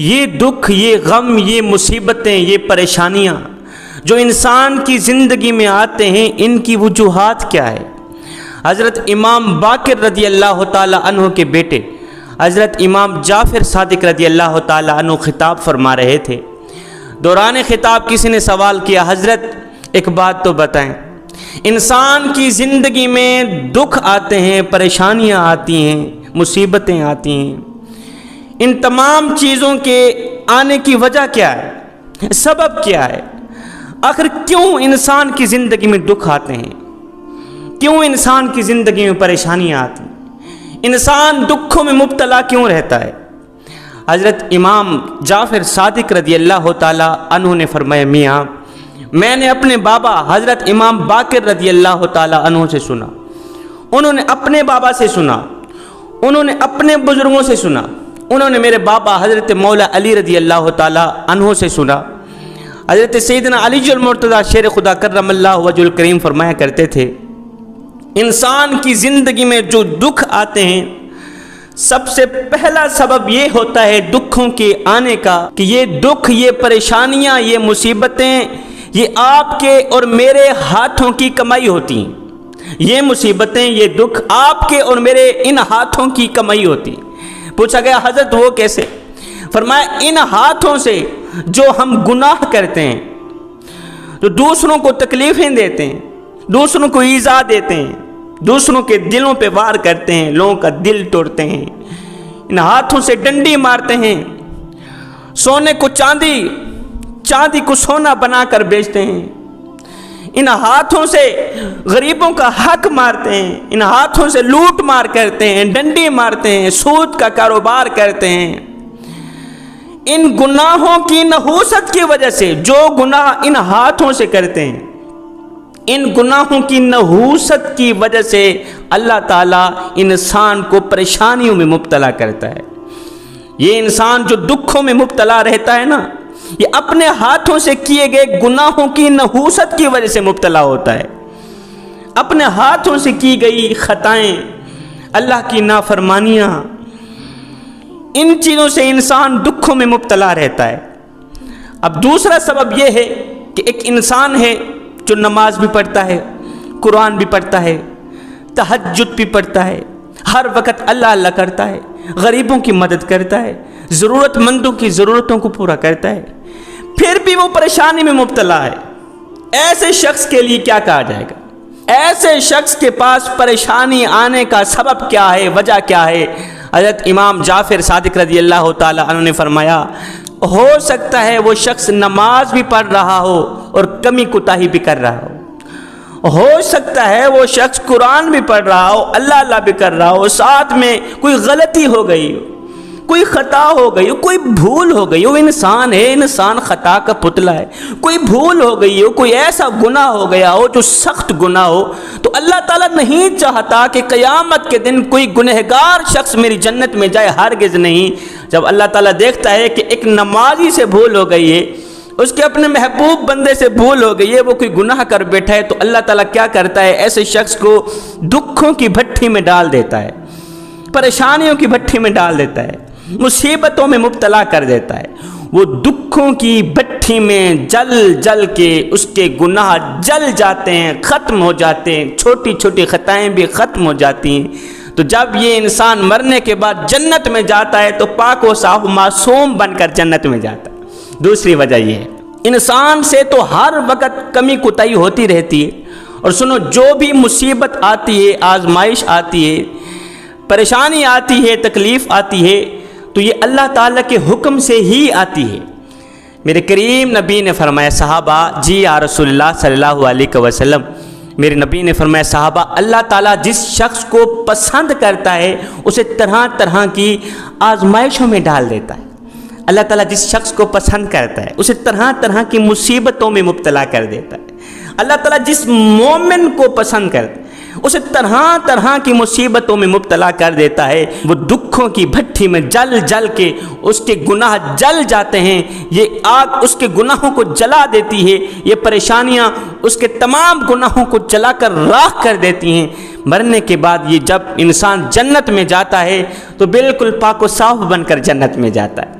یہ دکھ، یہ غم، یہ مصیبتیں، یہ پریشانیاں جو انسان کی زندگی میں آتے ہیں، ان کی وجوہات کیا ہے؟ حضرت امام باقر رضی اللہ تعالی عنہ کے بیٹے حضرت امام جعفر صادق رضی اللہ تعالی عنہ خطاب فرما رہے تھے۔ دوران خطاب کسی نے سوال کیا، حضرت ایک بات تو بتائیں، انسان کی زندگی میں دکھ آتے ہیں، پریشانیاں آتی ہیں، مصیبتیں آتی ہیں، ان تمام چیزوں کے آنے کی وجہ کیا ہے؟ سبب کیا ہے؟ آخر کیوں انسان کی زندگی میں دکھ آتے ہیں؟ کیوں انسان کی زندگی میں پریشانیاں آتی ہیں؟ انسان دکھوں میں مبتلا کیوں رہتا ہے؟ حضرت امام جعفر صادق رضی اللہ تعالی عنہ نے فرمایا، میاں میں نے اپنے بابا حضرت امام باقر رضی اللہ تعالی عنہ سے سنا، انہوں نے اپنے بابا سے سنا، انہوں نے اپنے بزرگوں سے سنا، انہوں نے میرے بابا حضرت مولا علی رضی اللہ تعالی عنہ سے سنا۔ حضرت سیدنا علی المرتضیٰ شیر خدا کرم اللہ وجہ الکریم فرمایا کرتے تھے، انسان کی زندگی میں جو دکھ آتے ہیں، سب سے پہلا سبب یہ ہوتا ہے دکھوں کے آنے کا کہ یہ دکھ، یہ پریشانیاں، یہ مصیبتیں، یہ آپ کے اور میرے ہاتھوں کی کمائی ہوتی ہیں۔ یہ مصیبتیں، یہ دکھ آپ کے اور میرے ان ہاتھوں کی کمائی ہوتی ہیں۔ پوچھا گیا، حضرت وہ کیسے؟ فرمایا، ان ہاتھوں سے جو ہم گناہ کرتے ہیں، جو دوسروں کو تکلیفیں دیتے ہیں، دوسروں کو ایذا دیتے ہیں، دوسروں کے دلوں پہ وار کرتے ہیں، لوگوں کا دل توڑتے ہیں، ان ہاتھوں سے ڈنڈی مارتے ہیں، سونے کو چاندی، چاندی کو سونا بنا کر بیچتے ہیں، ان ہاتھوں سے غریبوں کا حق مارتے ہیں، ان ہاتھوں سے لوٹ مار کرتے ہیں، ڈنڈی مارتے ہیں، سود کا کاروبار کرتے ہیں۔ ان گناہوں کی نحوست کی وجہ سے، جو گناہ ان ہاتھوں سے کرتے ہیں، ان گناہوں کی نحوست کی وجہ سے اللہ تعالیٰ انسان کو پریشانیوں میں مبتلا کرتا ہے۔ یہ انسان جو دکھوں میں مبتلا رہتا ہے نا، یہ اپنے ہاتھوں سے کیے گئے گناہوں کی نحوست کی وجہ سے مبتلا ہوتا ہے۔ اپنے ہاتھوں سے کی گئی خطائیں، اللہ کی نافرمانیاں، ان چیزوں سے انسان دکھوں میں مبتلا رہتا ہے۔ اب دوسرا سبب یہ ہے کہ ایک انسان ہے جو نماز بھی پڑھتا ہے، قرآن بھی پڑھتا ہے، تہجد بھی پڑھتا ہے، ہر وقت اللہ اللہ کرتا ہے، غریبوں کی مدد کرتا ہے، ضرورت مندوں کی ضرورتوں کو پورا کرتا ہے، پھر بھی وہ پریشانی میں مبتلا ہے۔ ایسے شخص کے لیے کیا کہا جائے گا؟ ایسے شخص کے پاس پریشانی آنے کا سبب کیا ہے، وجہ کیا ہے؟ حضرت امام جعفر صادق رضی اللہ تعالی عنہ نے فرمایا، ہو سکتا ہے وہ شخص نماز بھی پڑھ رہا ہو اور کمی کوتاہی بھی کر رہا ہو سکتا ہے وہ شخص قرآن بھی پڑھ رہا ہو، اللہ اللہ بھی کر رہا ہو، ساتھ میں کوئی غلطی ہو گئی ہو، کوئی خطا ہو گئی ہو، کوئی بھول ہو گئی ہو، انسان ہے، انسان خطا کا پتلا ہے، کوئی بھول ہو گئی ہو، کوئی ایسا گناہ ہو گیا ہو جو سخت گناہ ہو، تو اللہ تعالیٰ نہیں چاہتا کہ قیامت کے دن کوئی گنہگار شخص میری جنت میں جائے، ہرگز نہیں۔ جب اللہ تعالیٰ دیکھتا ہے کہ ایک نمازی سے بھول ہو گئی ہے، اس کے اپنے محبوب بندے سے بھول ہو گئی ہے، وہ کوئی گناہ کر بیٹھا ہے، تو اللہ تعالیٰ کیا کرتا ہے؟ ایسے شخص کو دکھوں کی بھٹی میں ڈال دیتا ہے، پریشانیوں کی بھٹی میں ڈال دیتا ہے، مصیبتوں میں مبتلا کر دیتا ہے۔ وہ دکھوں کی بھٹی میں جل جل کے اس کے گناہ جل جاتے ہیں، ختم ہو جاتے ہیں، چھوٹی چھوٹی خطائیں بھی ختم ہو جاتی ہیں۔ تو جب یہ انسان مرنے کے بعد جنت میں جاتا ہے تو پاک و صاف معصوم بن کر جنت میں جاتا ہے۔ دوسری وجہ یہ ہے، انسان سے تو ہر وقت کمی کوتاہی ہوتی رہتی ہے، اور سنو، جو بھی مصیبت آتی ہے، آزمائش آتی ہے، پریشانی آتی ہے، تکلیف آتی ہے، تو یہ اللہ تعالیٰ کے حکم سے ہی آتی ہے۔ میرے کریم نبی نے فرمایا، صحابہ جی یا رسول اللہ صلی اللہ علیہ وسلم، میرے نبی نے فرمایا، صحابہ اللہ تعالیٰ جس شخص کو پسند کرتا ہے اسے طرح طرح کی آزمائشوں میں ڈال دیتا ہے۔ اللہ تعالیٰ جس شخص کو پسند کرتا ہے اسے طرح طرح کی مصیبتوں میں مبتلا کر دیتا ہے۔ اللہ تعالیٰ جس مومن کو پسند کرتا ہے اسے طرح طرح کی مصیبتوں میں مبتلا کر دیتا ہے۔ وہ دکھوں کی بھٹی میں جل جل کے اس کے گناہ جل جاتے ہیں، یہ آگ اس کے گناہوں کو جلا دیتی ہے، یہ پریشانیاں اس کے تمام گناہوں کو جلا کر راکھ کر دیتی ہیں۔ مرنے کے بعد یہ جب انسان جنت میں جاتا ہے تو بالکل پاک و صاف بن کر جنت میں جاتا ہے۔